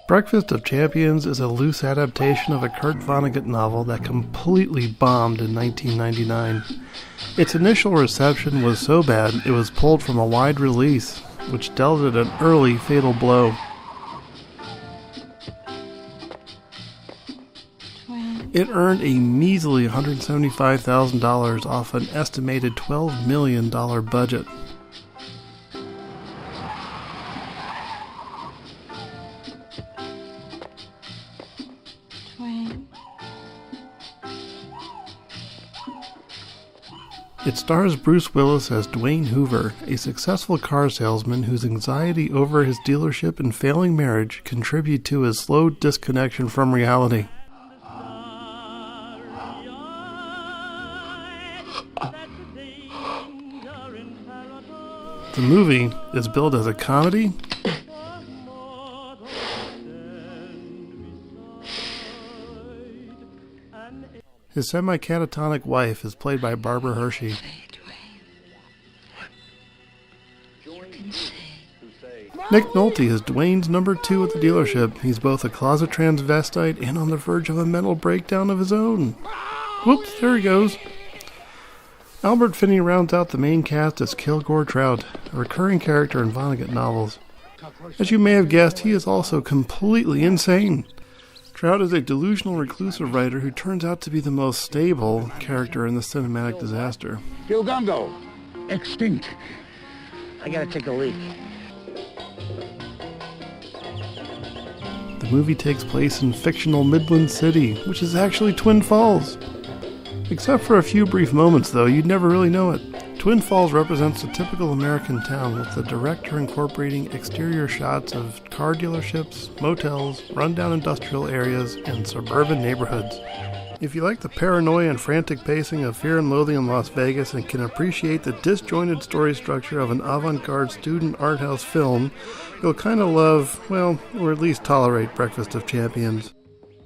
Breakfast of Champions is a loose adaptation of a Kurt Vonnegut novel that completely bombed in 1999. Its initial reception was so bad it was pulled from a wide release, which dealt it an early fatal blow. It earned a measly $175,000 off an estimated $12 million budget. It stars Bruce Willis as Dwayne Hoover, a successful car salesman whose anxiety over his dealership and failing marriage contribute to his slow disconnection from reality. The movie is billed as a comedy, his semi-catatonic wife is played by Barbara Hershey. Nick Nolte is Dwayne's number 2 at the dealership. He's both a closet transvestite and on the verge of a mental breakdown of his own. Whoops, there he goes. Albert Finney rounds out the main cast as Kilgore Trout, a recurring character in Vonnegut novels. As you may have guessed, he is also completely insane. Trout is a delusional reclusive writer who turns out to be the most stable character in the cinematic disaster. Gilgungo, extinct. I gotta take a leak. The movie takes place in fictional Midland City, which is actually Twin Falls. Except for a few brief moments, though, you'd never really know it. Twin Falls represents a typical American town, with the director incorporating exterior shots of car dealerships, motels, rundown industrial areas, and suburban neighborhoods. If you like the paranoia and frantic pacing of Fear and Loathing in Las Vegas and can appreciate the disjointed story structure of an avant-garde student art house film, you'll kind of love, well, or at least tolerate Breakfast of Champions.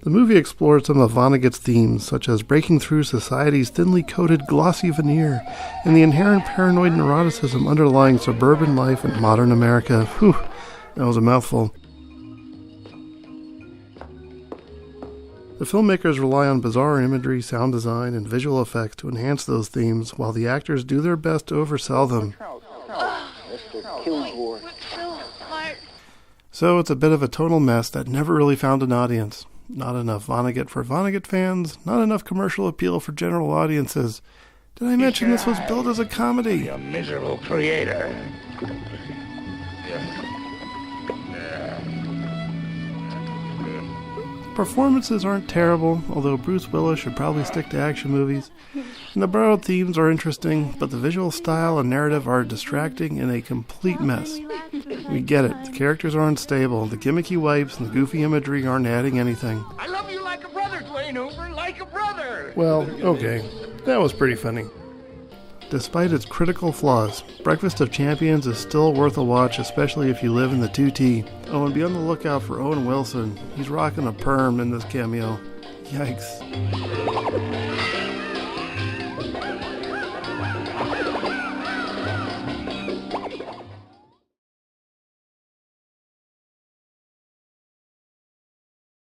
The movie explored some of Vonnegut's themes, such as breaking through society's thinly coated glossy veneer and the inherent paranoid neuroticism underlying suburban life in modern America. Whew, that was a mouthful. The filmmakers rely on bizarre imagery, sound design, and visual effects to enhance those themes, while the actors do their best to oversell them. Mr. Kilgore. So it's a bit of a tonal mess that never really found an audience. Not enough Vonnegut for Vonnegut fans, not enough commercial appeal for general audiences. Did I mention this was billed as a comedy? You miserable creator. Performances aren't terrible, although Bruce Willis should probably stick to action movies. And the borrowed themes are interesting, but the visual style and narrative are distracting and a complete mess. We get it, the characters are unstable, the gimmicky wipes and the goofy imagery aren't adding anything. I love you like a brother, Dwayne Hoover, like a brother. Well, okay, that was pretty funny. Despite its critical flaws, Breakfast of Champions is still worth a watch, especially if you live in the 2T. Oh, and be on the lookout for Owen Wilson. He's rocking a perm in this cameo. Yikes.